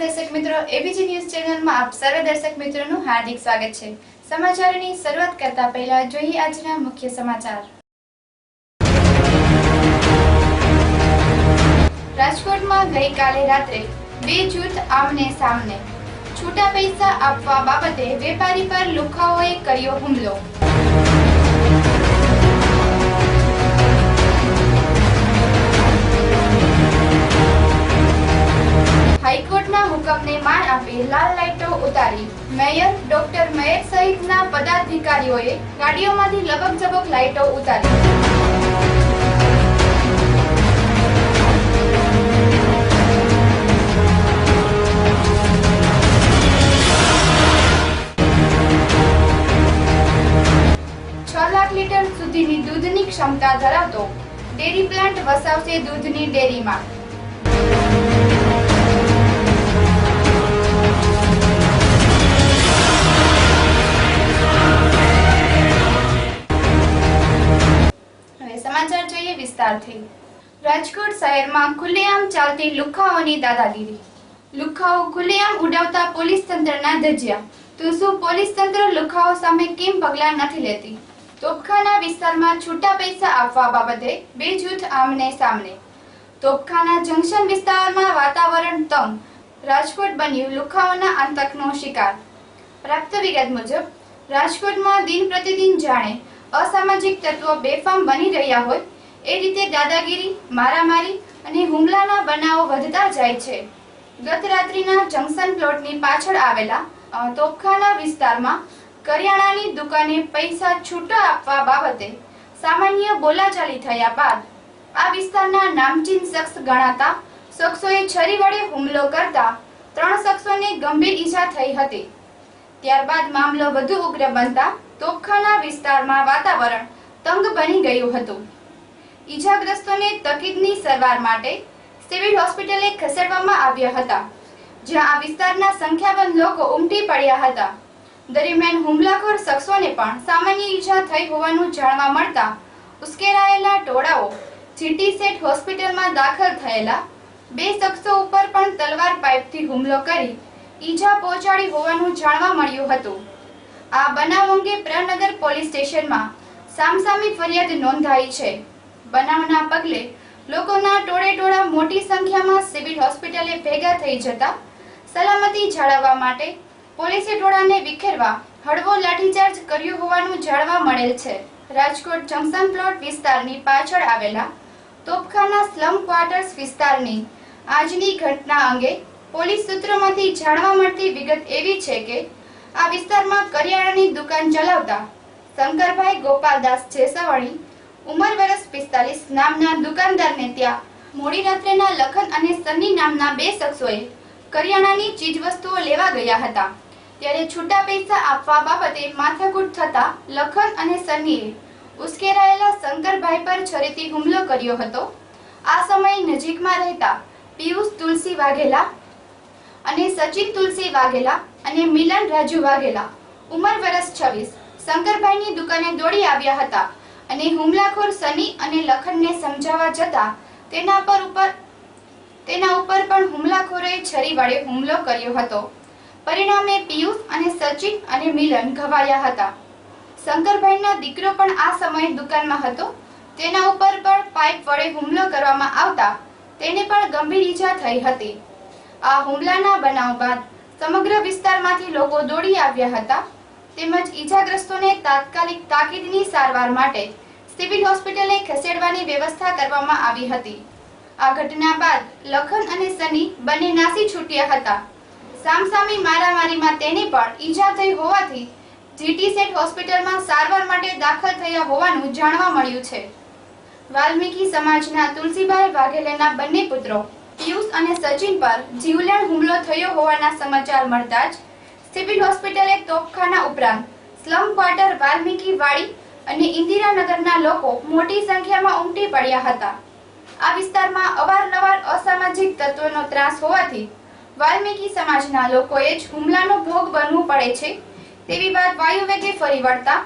દર્શક મિત્રો, ABG news ચેનલમાં આપ સર્વ દર્શક મિત્રોનું હાર્દિક સ્વાગત છે। સમાચારોની શરૂઆત કરતા પહેલા જોઈએ આજના મુખ્ય સમાચાર। રાજકોટમાં ગઈકાલે રાત્રે બે જૂથ આમને સામને। છૂટા પૈસા આપવા બાબતે વેપારી પર લુખ્ખાઓએ કર્યો હુમલો। हाईकोर्टના હુકમને માન આપી લાલ લાઈટો ઉતારી। મેયર ડોક્ટર મેયર સહિતના પદાધિકારીઓએ ગાડીઓમાંથી લબક ઝબક લાઈટો ઉતારી। છ લાખ લીટર સુધીની દૂધની ક્ષમતા ધરાવતો ડેરી પ્લાન્ટ વસાવશે દૂધની ડેરીમાં। समाचार જોઈએ વિસ્તારથી। રાજકોટ શહેરમાં ખુલ્લેઆમ ચાલતી લુખ્ખાઓની દાદાગીરી। લુખ્ખાઓ ખુલ્લેઆમ ઉડાવતા પોલીસ તંત્રના ધજિયા। તો શું પોલીસ તંત્ર લુખ્ખાઓ સામે કેમ પગલાં નથી લેતી? તોપખાના વિસ્તારમાં છૂટા પૈસા આપવા બાબતે બે જૂથ આમને સામને। તોપખાના જંકશન વિસ્તારમાં વાતાવરણ તંગ। રાજકોટ બન્યું લુખ્ખાઓના આતંકનો શિકાર। પ્રાપ્ત વિગત મુજબ રાજકોટમાં દિન પ્રતિદિન જાણે અસામાજિક તત્વો બેફામ બની રહ્યા હોય એ રીતે દાદાગીરી, મારામારી અને હુમલાના બનાવો વધતા જાય છે। ગત રાત્રિના જંકશન પ્લોટની પાછળ આવેલા તોપખાના વિસ્તારમાં કરિયાણાની દુકાને પૈસા છૂટા આપવા બાબતે સામાન્ય બોલાચાલી થયા બાદ આ વિસ્તારના નામચીન શખ્સ ગણાતા શખ્સોએ છરી વડે હુમલો કરતા 3 શખ્સોને ગંભીર ઈજા થઈ હતી। ત્યારબાદ મામલો વધુ ઉગ્ર બનતા તોપખાના વિસ્તારમાં વાતાવરણ તંગ બની ગયું હતું। ઈજાગ્રસ્તોને તકીદની સારવાર માટે સિવિલ હોસ્પિટલે ખસેડવામાં આવ્યા હતા, જ્યાં આ વિસ્તારના સંખ્યાબંધ લોકો ઉમટી પડ્યા હતા। દરમિયાન હુમલાખોર શખ્સોને પણ સામાન્ય ઈજા થઈ હોવાનું જાણવા મળતા ઉશ્કેરાયેલા ટોળાઓ જીટી સેટ હોસ્પિટલમાં દાખલ થયેલા બે શખ્સો ઉપર પણ તલવાર પાઇપથી હુમલો કરી ઈજા પહોંચાડી હોવાનું જાણવા મળ્યું હતું। આ બનાવ અંગે પ્રનગર પોલીસ સ્ટેશનમાં સામસામી ફરિયાદ નોંધાઈ છે। બનાવના પગલે લોકોના ટોળેટોળા મોટી સંખ્યામાં સિવિલ હોસ્પિટલે ભેગા થઈ જતા સલામતી જાળવવા માટે પોલીસે ટોળાને વિખેરવા હળવો લાઠીચાર્જ કર્યો હોવાનું જાણવા મળેલ છે। રાજકોટ જંકશન પ્લોટ વિસ્તારની પાછળ આવેલા તોપખાના સ્લમ ક્વાર્ટર્સ વિસ્તારની આજની ઘટના અંગે પોલીસ સૂત્રોમાંથી જાણવા મળતી વિગત એવી છે કે આ વિસ્તારમાં કરિયાણાની દુકાન ચલાવતા શંકરભાઈ ગોપાલદાસ જેસવણી ઉંમર વર્ષ 45 નામના દુકાનદારને ત્યાં મોડી રાત્રેના લખન અને સન્ની નામના બે શખ્સોએ કરિયાણાની ચીજવસ્તુઓ લેવા ગયા હતા। ત્યારે છૂટા પૈસા આપવા બાબતે માથાકૂટ થતા લખન અને સન્નીએ ઉશ્કેરાયેલા શંકરભાઈ પર છરીથી હુમલો કર્યો હતો। આ સમયે નજીકમાં રહેતા પિયુષ તુલસી વાઘેલા અને સચિન તુલસી વાઘેલા અને મિલન રાજુ વાઘેલા ઉંમર વર્ષ 26 શંકરભાઈની દુકાને દોડી આવ્યા હતા અને હુમલાખોર સની અને લખનને સમજાવવા જતા તેના ઉપર પણ હુમલાખોરોએ છરી વડે હુમલો કર્યો હતો। પરિણામે પિયુષ અને સચિન અને મિલન ઘવાયા હતા। શંકરભાઈના દીકરો પણ આ સમયે દુકાનમાં હતો। તેના ઉપર પણ પાઇપ વડે હુમલો કરવામાં આવતા તેને પણ ગંભીર ઈજા થઈ હતી। આ હુમલાના બનાવ બાદ સમગ્ર વિસ્તારમાંથી લોકો દોડી આવ્યા હતા તેમજ ઈજાગ્રસ્તોને તાત્કાલિક તાકીદની સારવાર માટે સિવિલ હોસ્પિટલે ખસેડવાની વ્યવસ્થા કરવામાં આવી હતી। આ ઘટના બાદ લખન અને સની બંને નાસી છૂટ્યા હતા। સામસામી મારામારીમાં તેને પણ ઈજા થઈ હોવાથી જીટી સેટ હોસ્પિટલમાં સારવાર માટે દાખલ થયા હોવાનું જાણવા મળ્યું છે। વાલ્મીકી સમાજના તુલસીભાઈ વાઘેલાના બંને પુત્રો પિયુષ અને સચિન પર જીવલેણ હુમલો થયો હોવાના સમાચાર મળતા જ સિવિલ હોસ્પિટલે તોપખાના ઉપરાંત સ્લમ ક્વાર્ટર વાલ્મીકી વાડી અને ઇન્દિરાનગરના લોકો મોટી સંખ્યામાં ઉમટી પડ્યા હતા। આ વિસ્તારમાં અવારનવાર અસામાજિક તત્વોનો ત્રાસ હોવાથી વાલ્મીકી સમાજના લોકોએ જ હુમલાનો ભોગ બનવું પડે છે તેવી વાત વાયુવેગે ફરી વળતા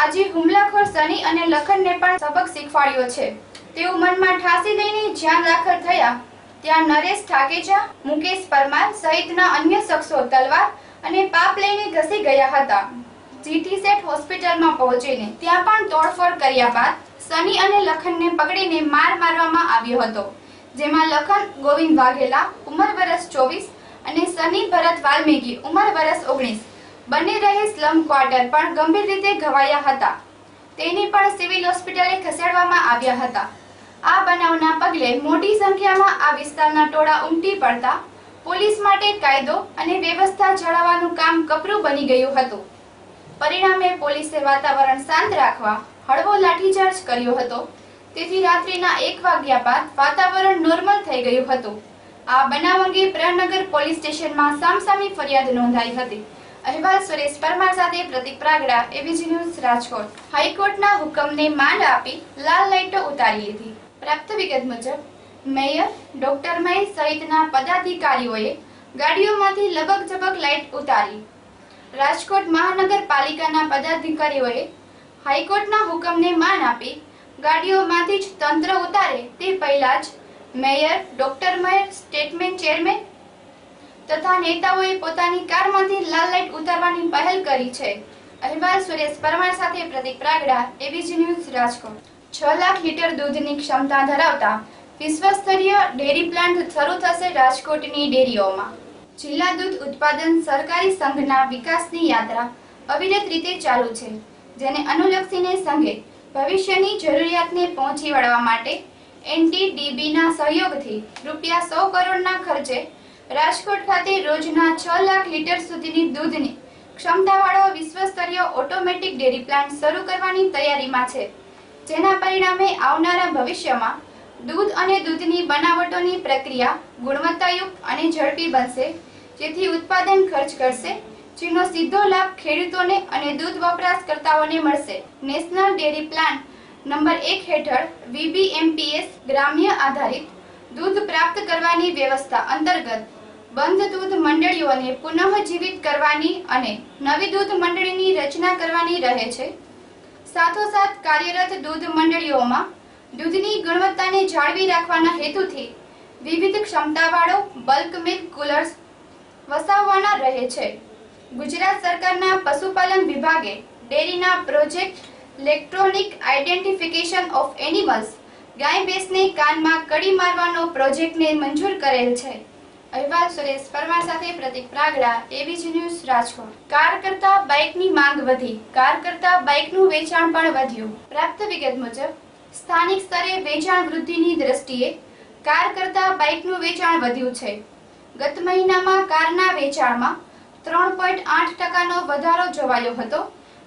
આજે હુમલાખોર સની અને લખનને પણ સબક શીખવાડ્યો છે। તેઓ મનમાં ઠાસી લઈને જ્યાં દાખલ થયા ત્યાં નરેશ ઠાકેજા, મુકેશ પરમાર સહિતના અન્ય શખ્સો તલવાર અને પાપ લઈને ઘસી ગયા હતા. જીટી સેટ હોસ્પિટલમાં પહોંચીને ત્યાં પણ તોડફોડ કર્યા બાદ સની અને લખનને પકડીને માર મારવામાં આવ્યો હતો, જેમાં લખન ગોવિંદ વાઘેલા ઉંમર વર્ષ 24 અને સની ભરત વાલ્મીકી ઉંમર વર્ષ 19 બંને રહે સ્લમ ક્વાર્ટર પણ ગંભીર રીતે ઘવાયા હતા. તેને પણ સિવિલ હોસ્પિટલે ખસેડવામાં આવ્યા હતા. આ બનાવના પગલે મોટી સંખ્યામાં આ વિસ્તારના ટોળા ઉમટી પડતા પોલીસ માટે કાયદો અને વ્યવસ્થા જાળવવાનું કામ કપરું બની ગયું હતું. પરિણામે પોલીસે વાતાવરણ શાંત રાખવા હળવો લાઠીચાર્જ કર્યો હતો. તેથી રાત્રિના 1 વાગ્યા બાદ વાતાવરણ નોર્મલ થઈ ગયું હતું. આ બનાવ અંગે પ્રનગર પોલીસ સ્ટેશનમાં સામસામી ફરિયાદ નોંધાઈ હતી. અહેવાલ સુરેશ પરમાર સાથે પ્રતિક પ્રાગડા, એબીજી ન્યૂઝ, રાજકોટ. હાઈકોર્ટના હુકમને માંડ આપી લાલ લાઈટો ઉતારી લીધી. પ્રાપ્ત વિગત મુજબ મેયર ડોક્ટર મહેશ સહિતના પદાધિકારીઓએ ગાડીઓમાંથી લબક ઝબક લાઈટ ઉતારી. રાજકોટ મહાનગરપાલિકાના પદાધિકારીઓએ હાઈકોર્ટના હુકમને માન આપી ગાડીઓમાંથી જ તંત્ર ઉતારે તે પહેલા જ mayor doctor Mahesh, statement chairman તથા નેતાઓએ પોતાની કારમાંથી લાલ લાઈટ ઉતારવાની પહેલ કરી છે. અહેવાલ સુરેશ પરમાર સાથે Pratik Pragada, ABG news, Rajkot. 6 lakh litre દૂધની ક્ષમતા ધરાવતા વિશ્વસ્તરીય ડેરી પ્લાન્ટ શરૂ થશે રાજકોટની ડેરીઓમાં. જિલ્લા દૂધ ઉત્પાદન સહકારી સંઘના વિકાસની યાત્રા અવિરત રીતે ચાલુ છે, જેને અનુલક્ષીને સંઘે ભવિષ્યની જરૂરિયાતને પહોંચી વળવા માટે NTDBના સહયોગથી રૂપિયા 100 કરોડના ખર્ચે રાજકોટ ખાતે રોજના 6 લાખ લીટર સુધીની દૂધની ક્ષમતાવાળો વિશ્વસ્તરીય ઓટોમેટિક ડેરી પ્લાન્ટ શરૂ કરવાની તૈયારીમાં છે, જેના પરિણામે આવનારા ભવિષ્યમાં દૂધ અને દૂધની બનાવટોની પ્રક્રિયા ગુણવત્તાયુક્ત અને ઝડપી બનશે, જેથી ઉત્પાદન ખર્ચ ઘટશે, જેનો સીધો લાભ ખેડૂતોને અને દૂધ વપરાશકર્તાઓને મળશે. નેશનલ ડેરી પ્લાન્ટ નંબર 1 હેઠળ VBMPS ગ્રામ્ય આધારિત દૂધ પ્રાપ્ત કરવાની વ્યવસ્થા અંતર્ગત બંધ દૂધ મંડળીઓને પુનઃજીવિત કરવાની અને નવી દૂધ મંડળીની રચના કરવાની રહે છે. સાથોસાથ કાર્યરત દૂધ મંડળીઓમાં દૂધની ગુણવત્તાને જાળવી રાખવાના હેતુથી વિવિધ ક્ષમતાવાળો બલ્ક મિલ્ક કુલર્સ વસાવવાના રહે છે. ગુજરાત સરકારના પશુપાલન વિભાગે ડેરીના project electronic identification of animals ગાય ભેંસને કાનમાં કડી મારવાનો પ્રોજેક્ટને મંજૂર કરેલ છે. અહેવાલ સુરેશ પરમાર સાથે Pratik Pragada, ABG news, Rajkot. Car કરતા બાઇકની માંગ વધી, કાર કરતા બાઇકનું વેચાણ પણ વધ્યું. પ્રાપ્ત વિગત મુજબ સ્થાનિક સ્તરે વેચાણ વૃદ્ધિની દ્રષ્ટિએ કાર કરતા બાઇકનું વેચાણ વધ્યું છે. ગત મહિનામાં કારના વેચાણમાં 3.8% વધારો જોવાયો હતો,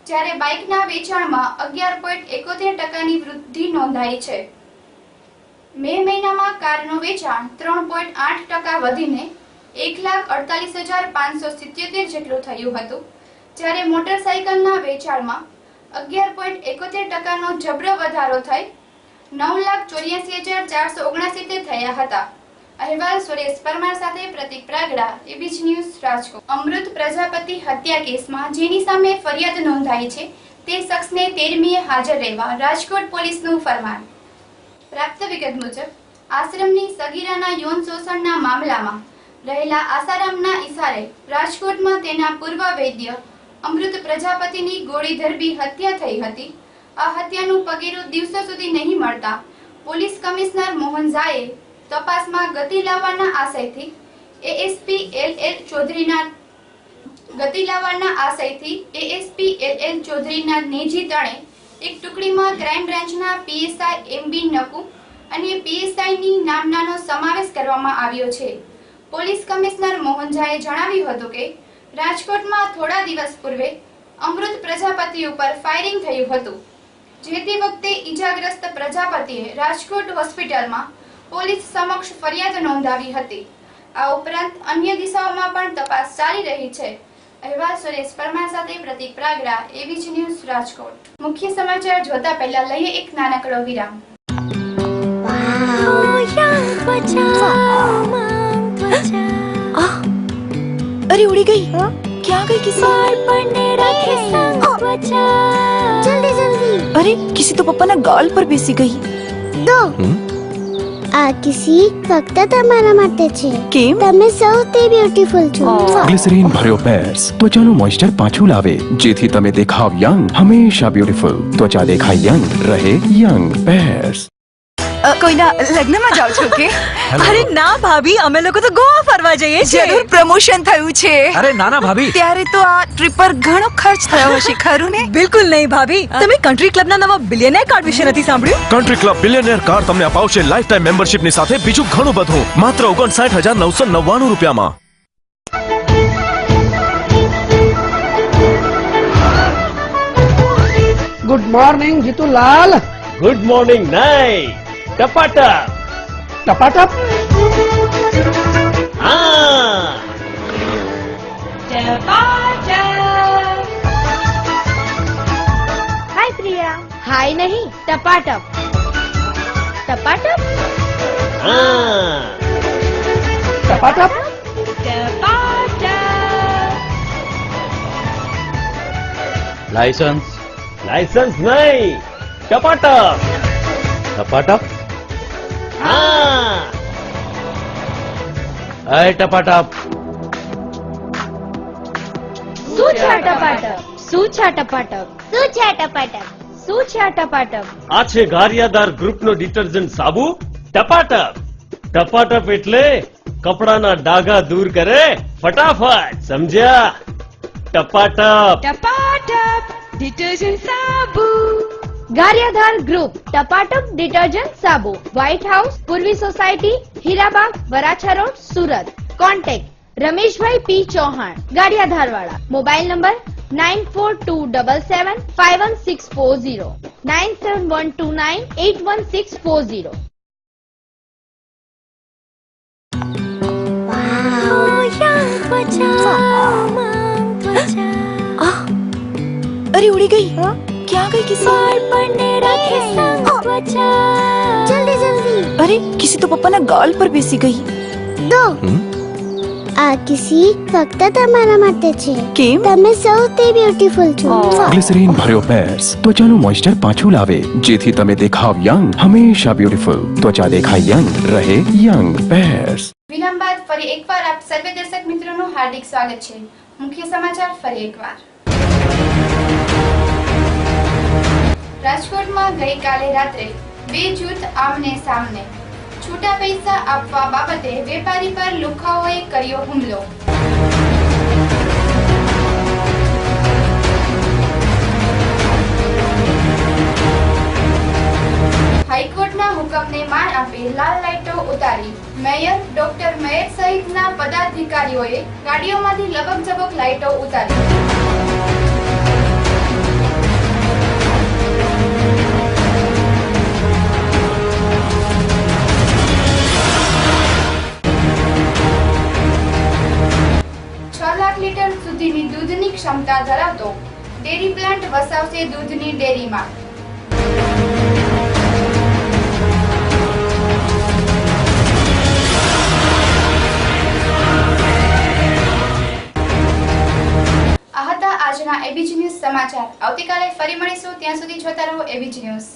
જ્યારે બાઇકના વેચાણમાં 11.71% વૃદ્ધિ નોંધાઈ છે. મે મહિનામાં કારનું વેચાણ 3.8% વધીને 1,48,577 જેટલું થયું હતું, જ્યારે મોટરસાઇકલના વેચાણમાં 11.71%નો જબરો વધારો થઈ 9,84,469 થયા હતા. અહેવાલ સુરેશ પરમાર સાથે પ્રતિક પ્રાગડા, એબીજી ન્યૂઝ, રાજકોટ. અમૃત પ્રજાપતિ હત્યા કેસમાં જેની સામે ફરિયાદ નોંધાઈ છે તે શખ્સને 13મીએ હાજર રહેવા રાજકોટ પોલીસનું ફરમાન. પ્રાપ્ત વિગત મુજબ આશ્રમની સગીરાના યૌન શોષણના મામલામાં રહેલા આસારામના ઇશારે રાજકોટમાં તેના પૂર્વ વૈદ્ય અમૃત પ્રજાપતિની ગોળી ધરબી હત્યા થઈ હતી. આ હત્યાનું પગેરું દિવસો સુધી નહીં મળતા પોલીસ કમિશનર મોહન ઝાએ તપાસમાં ગતિ લાવવાના આશયથી ASP LL ચૌધરીના નેજી તણે એક ટુકડીમાં ક્રાઇમ બ્રાન્ચના PSI MB નકુ અને PSIની નામનાનો સમાવેશ કરવામાં આવ્યો છે. પોલીસ કમિશનર મોહન ઝાએ જણાવ્યું હતું કે રાજકોટમાં થોડા દિવસ પૂર્વે અમૃત પ્રજાપતિ ઉપર ફાયરિંગ થયું હતું, જે તે વખતે ઈજાગ્રસ્ત પ્રજાપતિએ રાજકોટ હોસ્પિટલમાં પોલીસ સમક્ષ ફરિયાદ નોંધાવી હતી. આ ઉપરાંત અન્ય દિશાઓમાં પણ તપાસ ચાલી રહી છે. અહેવાલ સુરેશ પરમાર સાથે પ્રતિક પ્રાગડા, એબીજી ન્યૂઝ, રાજકોટ. મુખ્ય સમાચાર જોતા પહેલા લઈએ એક નાનકડો વિરામ. अरे उड़ी गई क्या गई किसी जल्दी जल्दी अरे किसी तो पप्पा ना गाल पर बेसी गई दो આ કિસી ફક્ત તમારા માટે છે. કેમ? તમે સૌથી બ્યુટીફુલ છો. ગ્લિસરીન ભર્યો પેર્સ ત્વચાનું મોઇસ્ચર પાછું લાવે જેથી તમે દેખાવ યંગ હંમેશા બ્યુટીફુલ ત્વચા દેખાય યંગ રહે યંગ પેર્સ. કોઈના લગ્નમાં જાવ છો કે? અરે ના ભાભી, અમે લોકો તો ગોવા ફરવા જઈએ છીએ. જરૂર પ્રમોશન થયું છે. અરે નાના ભાભી, ત્યારે તો આ ટ્રીપ પર ઘણો ખર્ચ થયો હશે, ખરું ને? બિલકુલ નહીં ભાભી. તમે કન્ટ્રી ક્લબના નવા બિલિયનર કાર્ડ વિશે નથી સાંભળ્યું? કન્ટ્રી ક્લબ બિલિયનર કાર્ડ તમને અપાવશે લાઈફ ટાઈમ મેમ્બરશિપની સાથે બીજું ઘણું બધું માત્ર 59,999 રૂપિયામાં. Good morning Jitulal. Good morning નહીં, ટપાટપ. ટપાટપ. હા, હાય પ્રિયા. હાય નહીં, ટપાટપ. ટપાટપ. હા, ટપાટપ. લાયસન્સ. લાયસન્સ નહીં, ટપાટપ. ટપાટપ. હા, અય ટપાટપ. શું છે આ ટપાટપ? શું છે આ ટપાટપ? શું છે આ ટપાટપ? શું છે આ ટપાટપ? આ છે ગારિયાદાર ગ્રુપનો ડિટર્જન્ટ સાબુ ટપાટપ. ટપાટપ એટલે કપડાના ડાઘા દૂર કરે ફટાફટ, સમજ્યા? ટપાટપ. ટપાટપ ડિટર્જન્ટ સાબુ. ગારિયાધાર ગ્રુપ ટપાટપ ડિટર્જન્ટ સાબુ. White House, Purvi society, Hirabag, Varachha road, Surat. Contact Rameshbhai P Chauhan, Gariyadhar વાળા. Mobile number 9427751640 9712981640. अरे उड़ी गई. क्या गई किसी? જલ્દી જલ્દી अरे किसी तो पप्पा ना गाल पर बेसी गई. દો. આ કિસી ફક્ત તમારા માટે છે. કેમ? તમે સૌથી બ્યુટીફુલ છો. ગ્લિસરીન ભર્યો પેર્સ ત્વચાનું મોઇસ્ચર પાછું લાવે જેથી તમે દેખાવ યંગ હંમેશા બ્યુટીફુલ ત્વચા દેખાય યંગ રહે યંગ પેર્સ. વિરામ બાદ ફરી એકવાર આપ સર્વે દર્શક મિત્રોનું હાર્દિક સ્વાગત છે. મુખ્ય સમાચાર ફરી એકવાર. રાજકોટમાં ગઈકાલે રાત્રે બે જૂથ આમને સામને. છૂટા પૈસા આપવા બાબતે વેપારી પર લુખ્ખાઓએ કર્યો હુમલો. હાઈકોર્ટના હુકમને માન આપી લાલ લાઈટો ઉતારી. મેયર ડોક્ટર મેયર સહિતના પદાધિકારીઓએ ગાડીઓમાંથી લબક ઝબક લાઈટો ઉતારી. લીટર સુધીની દૂધની ક્ષમતા ધરાવતો ડેરી પ્લાન્ટ વસાવશે દૂધની ડેરીમાં. આ હતા આજના એબીજી ન્યૂઝ સમાચાર. આવતીકાલે ફરી મળીશું, ત્યાં સુધી જોતા રહો એબીજી ન્યૂઝ.